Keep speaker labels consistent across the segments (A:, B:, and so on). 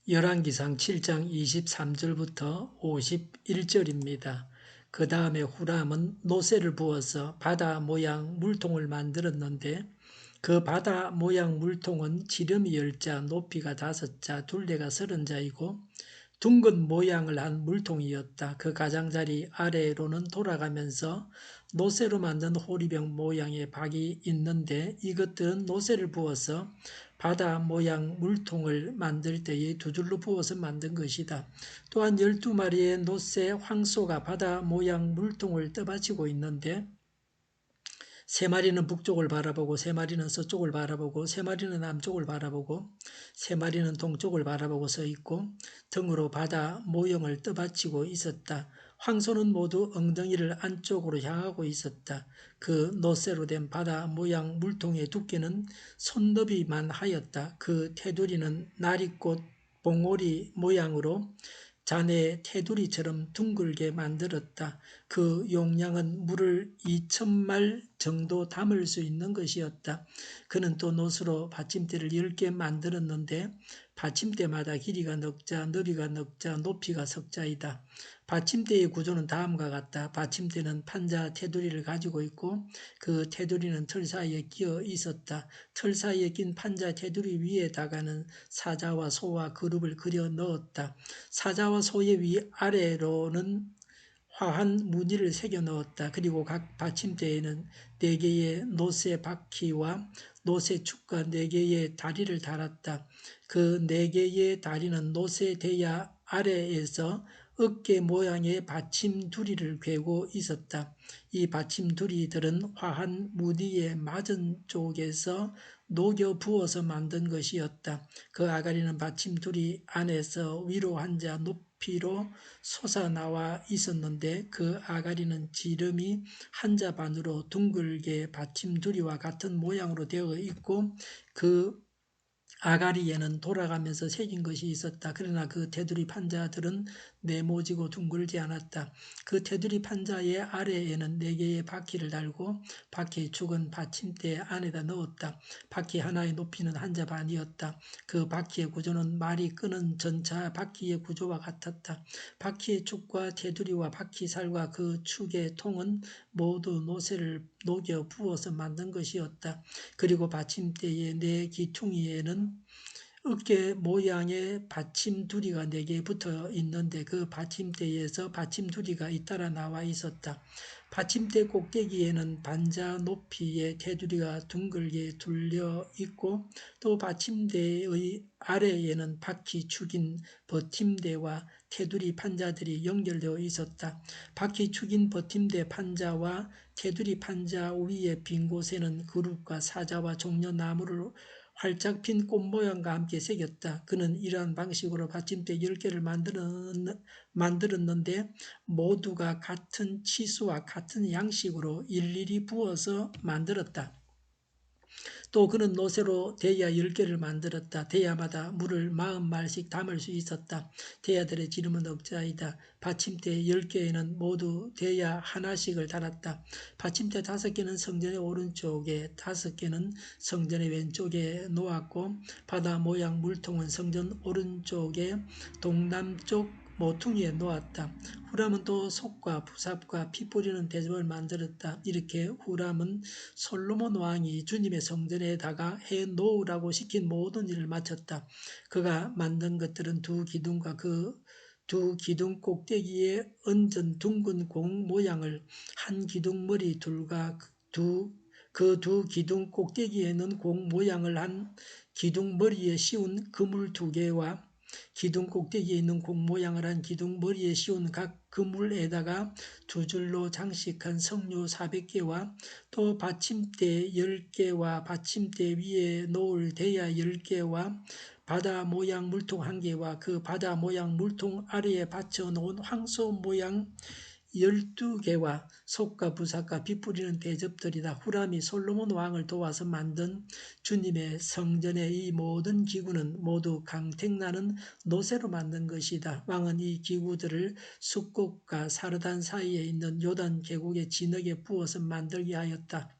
A: 열왕기상 7장 23절부터 51절입니다. 그 다음에 후람은 노새를 부어서 바다 모양 물통을 만들었는데 그 바다 모양 물통은 지름이 10자, 높이가 5자, 둘레가 30자이고 둥근 모양을 한 물통이었다. 그 가장자리 아래로는 돌아가면서 노새로 만든 호리병 모양의 박이 있는데 이것들은 노새를 부어서 바다 모양 물통을 만들 때에 두 줄로 부어서 만든 것이다. 또한 12마리의 노새 황소가 바다 모양 물통을 떠받치고 있는데 세 마리는 북쪽을 바라보고 세 마리는 서쪽을 바라보고 세 마리는 남쪽을 바라보고 세 마리는 동쪽을 바라보고 서 있고 등으로 바다 모형을 떠받치고 있었다. 황소는 모두 엉덩이를 안쪽으로 향하고 있었다. 그 노새로 된 바다 모양 물통의 두께는 손너비만 하였다. 그 테두리는 나리꽃 봉오리 모양으로 잔의 테두리처럼 둥글게 만들었다. 그 용량은 물을 2,000말 정도 담을 수 있는 것이었다. 그는 또 노스로 받침대를 10개 만들었는데 받침대마다 길이가 넉자, 너비가 넉자, 높이가 석자이다. 받침대의 구조는 다음과 같다. 받침대는 판자 테두리를 가지고 있고 그 테두리는 틀 사이에 끼어 있었다. 틀 사이에 낀 판자 테두리 위에다가는 사자와 소와 그룹을 그려 넣었다. 사자와 소의 위아래로는 화한 무늬를 새겨 넣었다. 그리고 각 받침대에는 4개의 노새 바퀴와 노새 축과 4개의 다리를 달았다. 그 4개의 다리는 노새 대야 아래에서 어깨 모양의 받침두리를 괴고 있었다. 이 받침두리들은 화한 무늬의 맞은 쪽에서 녹여 부어서 만든 것이었다. 그 아가리는 받침두리 안에서 위로 한자 높이로 솟아나와 있었는데 그 아가리는 지름이 한자 반으로 둥글게 받침두리와 같은 모양으로 되어 있고 그 아가리에는 돌아가면서 새긴 것이 있었다. 그러나 그 테두리 판자들은 네모지고 둥글지 않았다. 그 테두리 판자의 아래에는 4개의 바퀴를 달고 바퀴의 축은 받침대 안에다 넣었다. 바퀴 하나의 높이는 한자 반이었다. 그 바퀴의 구조는 말이 끄는 전차 바퀴의 구조와 같았다. 바퀴의 축과 테두리와 바퀴살과 그 축의 통은 모두 노새를 녹여 부어서 만든 것이었다. 그리고 받침대의 4기퉁이에는 어깨 모양의 받침두리가 4개 붙어 있는데 그 받침대에서 받침두리가 잇따라 나와 있었다. 받침대 꼭대기에는 반자 높이의 테두리가 둥글게 둘려 있고 또 받침대의 아래에는 바퀴 축인 버팀대와 테두리 판자들이 연결되어 있었다. 바퀴 축인 버팀대 판자와 테두리 판자 위의 빈 곳에는 그룹과 사자와 종려나무를 활짝 핀 꽃 모양과 함께 새겼다. 그는 이러한 방식으로 받침대 10개를 만들었는데 모두가 같은 치수와 같은 양식으로 일일이 부어서 만들었다. 또 그는 노새로 대야 10개를 만들었다. 대야마다 물을 40말씩 담을 수 있었다. 대야들의 지름은 억자이다. 받침대 10개에는 모두 대야 하나씩을 달았다. 받침대 5개는 성전의 오른쪽에 5개는 성전의 왼쪽에 놓았고 바다 모양 물통은 성전 오른쪽에 동남쪽 모퉁이에 놓았다. 후람은 또 속과 부삽과 피 뿌리는 대접을 만들었다. 이렇게 후람은 솔로몬 왕이 주님의 성전에다가 해 놓으라고 시킨 모든 일을 마쳤다. 그가 만든 것들은 두 기둥과 그 두 기둥 꼭대기에 얹은 둥근 공 모양을 한 기둥 머리 둘과 그 두 기둥 꼭대기에는 공 모양을 한 기둥 머리에 씌운 그물 2개와 기둥 꼭대기에 있는 공 모양을 한 기둥 머리에 씌운 각 그물에다가 2줄로 장식한 석류 400개와 또 받침대 10개와 받침대 위에 놓을 대야 10개와 바다 모양 물통 1개와 그 바다 모양 물통 아래에 받쳐놓은 황소 모양 12개와 속과 부삭과 피 뿌리는 대접들이다. 후람이 솔로몬 왕을 도와서 만든 주님의 성전의 이 모든 기구는 모두 강택나는 노새로 만든 것이다. 왕은 이 기구들을 숫곡과 사르단 사이에 있는 요단 계곡의 진흙에 부어서 만들게 하였다.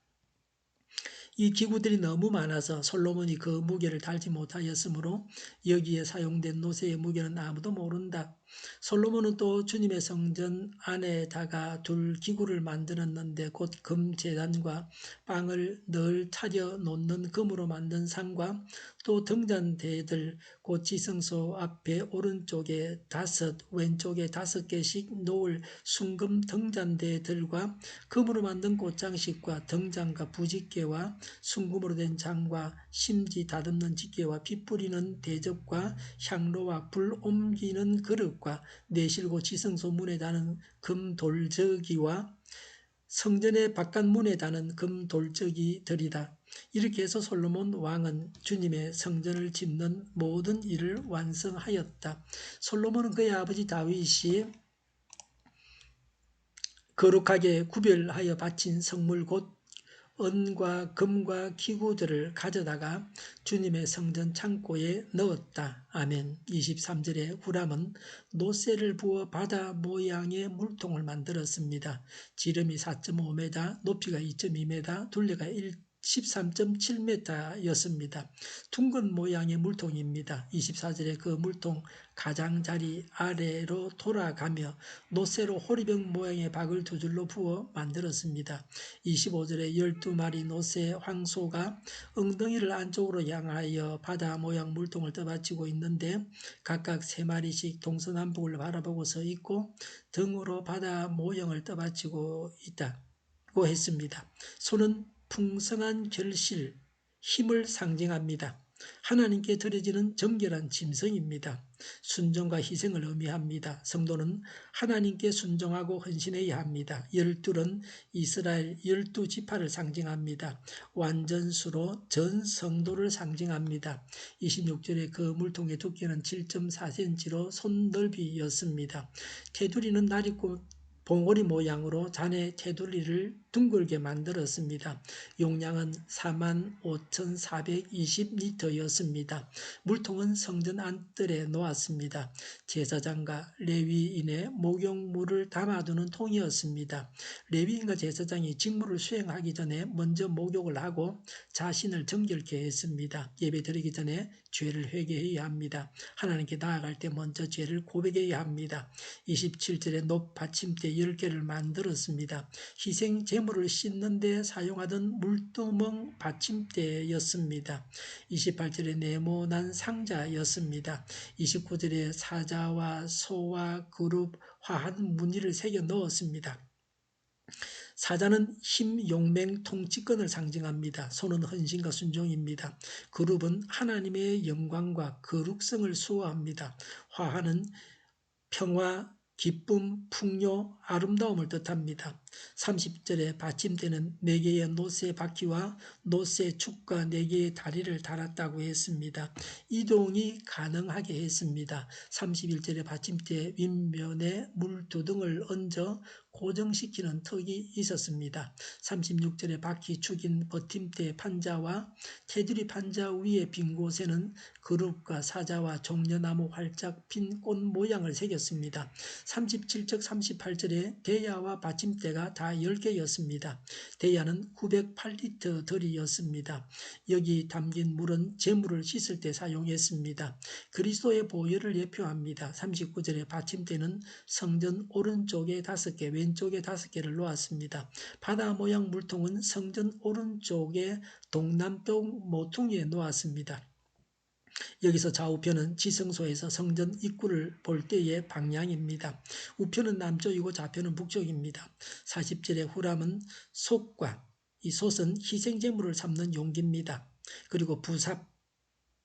A: 이 기구들이 너무 많아서 솔로몬이 그 무게를 달지 못하였으므로 여기에 사용된 노새의 무게는 아무도 모른다. 솔로몬은 또 주님의 성전 안에다가 둘 기구를 만들었는데 곧 금 제단과 빵을 늘 차려 놓는 금으로 만든 상과 또 등잔대들 곧 지성소 앞에 오른쪽에 5, 왼쪽에 5개씩 놓을 순금 등잔대들과 금으로 만든 꽃장식과 등잔과 부집개와 순금으로 된 장과 심지 다듬는 집게와 피 뿌리는 대접과 향로와 불 옮기는 그릇과 내실고 지성소 문에 다는 금 돌저기와 성전의 바깥문에 다는 금 돌저기들이다. 이렇게 해서 솔로몬 왕은 주님의 성전을 짓는 모든 일을 완성하였다. 솔로몬은 그의 아버지 다윗이 거룩하게 구별하여 바친 성물 곧 은과 금과 기구들을 가져다가 주님의 성전 창고에 넣었다. 아멘. 23절에 후람은 노새를 부어 바다 모양의 물통을 만들었습니다. 지름이 4.5m, 높이가 2.2m, 둘레가 13.7m였습니다. 둥근 모양의 물통입니다. 24절에 그 물통 가장자리 아래로 돌아가며 노새로 호리병 모양의 박을 두 줄로 부어 만들었습니다. 25절에 12마리 노새 황소가 엉덩이를 안쪽으로 향하여 바다 모양 물통을 떠받치고 있는데 각각 3마리씩 동서남북을 바라보고 서 있고 등으로 바다 모형을 떠받치고 있다고 했습니다. 소는 풍성한 결실, 힘을 상징합니다. 하나님께 드려지는 정결한 짐승입니다. 순종과 희생을 의미합니다. 성도는 하나님께 순종하고 헌신해야 합니다. 12은 이스라엘 12지파를 상징합니다. 완전수로 전 성도를 상징합니다. 26절에 그 물통의 두께는 7.4cm로 손넓이였습니다. 테두리는 날 있고 봉오리 모양으로 잔의 테두리를 둥글게 만들었습니다. 용량은 45,420리터였습니다. 물통은 성전 안뜰에 놓았습니다. 제사장과 레위인의 목욕물을 담아두는 통이었습니다. 레위인과 제사장이 직무를 수행하기 전에 먼저 목욕을 하고 자신을 정결케 했습니다. 예배 드리기 전에 죄를 회개해야 합니다. 하나님께 나아갈 때 먼저 죄를 고백해야 합니다. 27절에 높 받침대 10개를 만들었습니다. 희생 제물을 씻는 데 사용하던 물두멍 받침대였습니다. 28절에 네모난 상자였습니다. 29절에 사자와 소와 그룹, 화한 무늬를 새겨 넣었습니다. 사자는 힘, 용맹, 통치권을 상징합니다. 소는 헌신과 순종입니다. 그룹은 하나님의 영광과 거룩성을 수호합니다. 화하는 평화, 기쁨, 풍요, 아름다움을 뜻합니다. 30절에 받침대는 4개의 노새 바퀴와 노새 축과 4개의 다리를 달았다고 했습니다. 이동이 가능하게 했습니다. 31절에 받침대 윗면에 물 2등을 얹어 고정시키는 턱이 있었습니다. 36절에 바퀴 축인 버팀대 판자와 테두리 판자 위에 빈 곳에는 그룹과 사자와 종려나무 활짝 핀 꽃 모양을 새겼습니다. 37절 38절에 대야와 받침대가 다 10개였습니다. 대야는 908리터 들이었습니다. 여기 담긴 물은 제물을 씻을 때 사용했습니다. 그리스도의 보혈을 예표합니다. 39절에 받침대는 성전 오른쪽에 5개, 왼쪽에 5개를 놓았습니다. 바다 모양 물통은 성전 오른쪽에 동남쪽 모퉁이에 놓았습니다. 여기서 좌우편은 지성소에서 성전 입구를 볼 때의 방향입니다. 우편은 남쪽이고 좌편은 북쪽입니다. 40절의 후람은 솥과 이 솥은 희생제물을 삶는 용기입니다. 그리고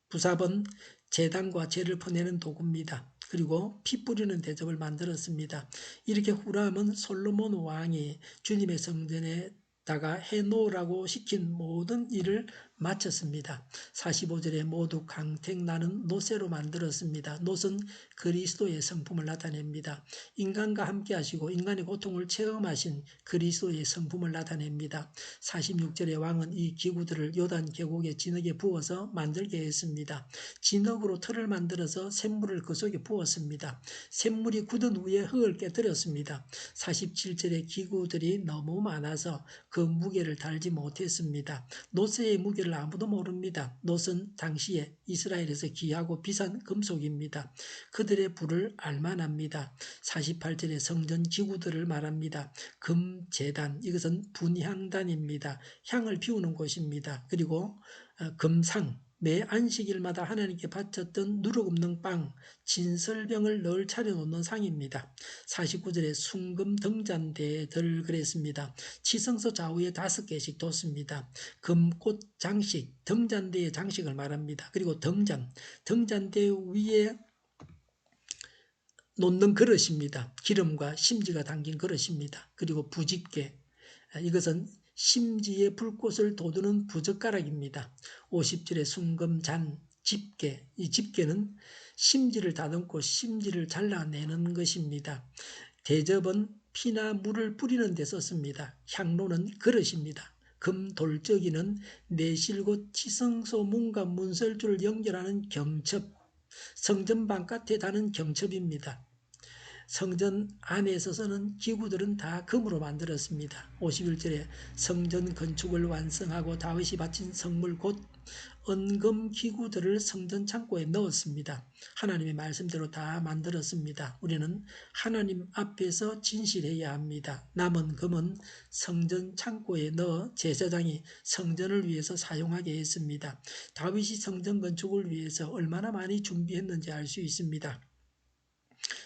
A: 부삽은 제단과 제를 퍼내는 도구입니다. 그리고 피 뿌리는 대접을 만들었습니다. 이렇게 후람은 솔로몬 왕이 주님의 성전에 다가 해놓으라고 시킨 모든 일을 마쳤습니다. 45절에 모두 강택나는 노새로 만들었습니다. 놋은 그리스도의 성품을 나타냅니다. 인간과 함께 하시고 인간의 고통을 체험하신 그리스도의 성품을 나타냅니다. 46절에 왕은 이 기구들을 요단 계곡의 진흙에 부어서 만들게 했습니다. 진흙으로 틀을 만들어서 샘물을 그 속에 부었습니다. 샘물이 굳은 후에 흙을 깨뜨렸습니다. 47절에 기구들이 너무 많아서 그 무게를 달지 못했습니다. 노새의 무게를 아무도 모릅니다. 놋은 당시에 이스라엘에서 귀하고 비싼 금속입니다. 그들의 부를 알만합니다. 48절에 성전 기구들을 말합니다. 금제단, 이것은 분향단입니다. 향을 피우는 곳입니다. 그리고 금상, 매 안식일마다 하나님께 바쳤던 누룩없는 빵, 진설병을 늘 차려놓는 상입니다. 49절에 순금 등잔대들 그랬습니다. 치성소 좌우에 5개씩 뒀습니다. 금꽃 장식, 등잔대의 장식을 말합니다. 그리고 등잔대 위에 놓는 그릇입니다. 기름과 심지가 담긴 그릇입니다. 그리고 부집게, 이것은 심지에 불꽃을 돋우는 부젓가락입니다. 50절에 순금잔, 집게, 이 집게는 심지를 다듬고 심지를 잘라내는 것입니다. 대접은 피나 물을 뿌리는 데 썼습니다. 향로는 그릇입니다. 금돌적이는 내실곧 치성소 문과 문설주를 연결하는 경첩, 성전 바깥에 다는 경첩입니다. 성전 안에 서서는 기구들은 다 금으로 만들었습니다. 51절에 성전 건축을 완성하고 다윗이 바친 성물 곧 은금 기구들을 성전 창고에 넣었습니다. 하나님의 말씀대로 다 만들었습니다. 우리는 하나님 앞에서 진실해야 합니다. 남은 금은 성전 창고에 넣어 제사장이 성전을 위해서 사용하게 했습니다. 다윗이 성전 건축을 위해서 얼마나 많이 준비했는지 알 수 있습니다.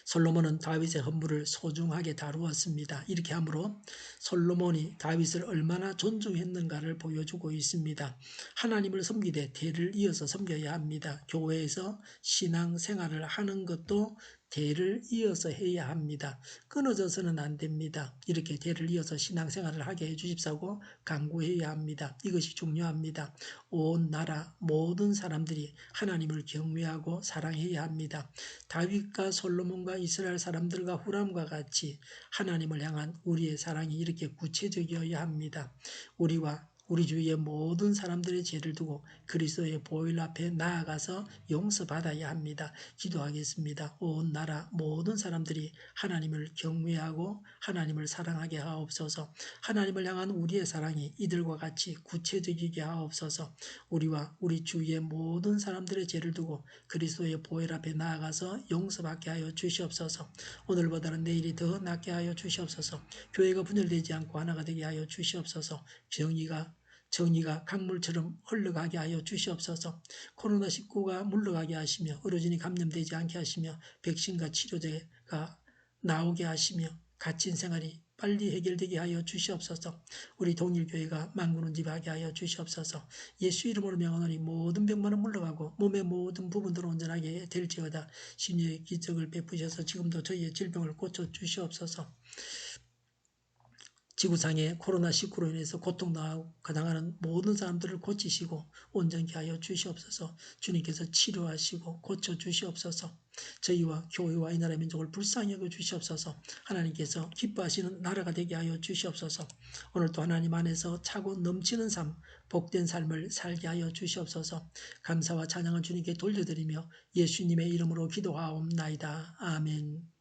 A: 솔로몬은 다윗의 헌물을 소중하게 다루었습니다. 이렇게 함으로 솔로몬이 다윗을 얼마나 존중했는가를 보여주고 있습니다. 하나님을 섬기되 대를 이어서 섬겨야 합니다. 교회에서 신앙생활을 하는 것도 대를 이어서 해야 합니다. 끊어져서는 안 됩니다. 이렇게 대를 이어서 신앙생활을 하게 해주십사고 간구해야 합니다. 이것이 중요합니다. 온 나라 모든 사람들이 하나님을 경외하고 사랑해야 합니다. 다윗과 솔로몬과 이스라엘 사람들과 후람과 같이 하나님을 향한 우리의 사랑이 이렇게 구체적이어야 합니다. 우리와 우리 주위의 모든 사람들의 죄를 두고 그리스도의 보혈 앞에 나아가서 용서받아야 합니다. 기도하겠습니다. 온 나라 모든 사람들이 하나님을 경외하고 하나님을 사랑하게 하옵소서. 하나님을 향한 우리의 사랑이 이들과 같이 구체적이게 하옵소서. 우리와 우리 주위의 모든 사람들의 죄를 두고 그리스도의 보혈 앞에 나아가서 용서받게 하여 주시옵소서. 오늘보다는 내일이 더 낫게 하여 주시옵소서. 교회가 분열되지 않고 하나가 되게 하여 주시옵소서. 정의가 강물처럼 흘러가게 하여 주시옵소서. 코로나19가 물러가게 하시며 의료진이 감염되지 않게 하시며 백신과 치료제가 나오게 하시며 갇힌 생활이 빨리 해결되게 하여 주시옵소서. 우리 동일교회가 만군을 지배하게 하여 주시옵소서. 예수 이름으로 명하노니 모든 병만은 물러가고 몸의 모든 부분들을 온전하게 될지어다. 신유의 기적을 베푸셔서 지금도 저희의 질병을 고쳐 주시옵소서. 지구상에 코로나19로 인해서 고통당하는 모든 사람들을 고치시고 온전케 하여 주시옵소서. 주님께서 치료하시고 고쳐 주시옵소서. 저희와 교회와 이 나라 민족을 불쌍히 여겨 주시옵소서. 하나님께서 기뻐하시는 나라가 되게 하여 주시옵소서. 오늘도 하나님 안에서 차고 넘치는 삶, 복된 삶을 살게 하여 주시옵소서. 감사와 찬양을 주님께 돌려드리며 예수님의 이름으로 기도하옵나이다. 아멘.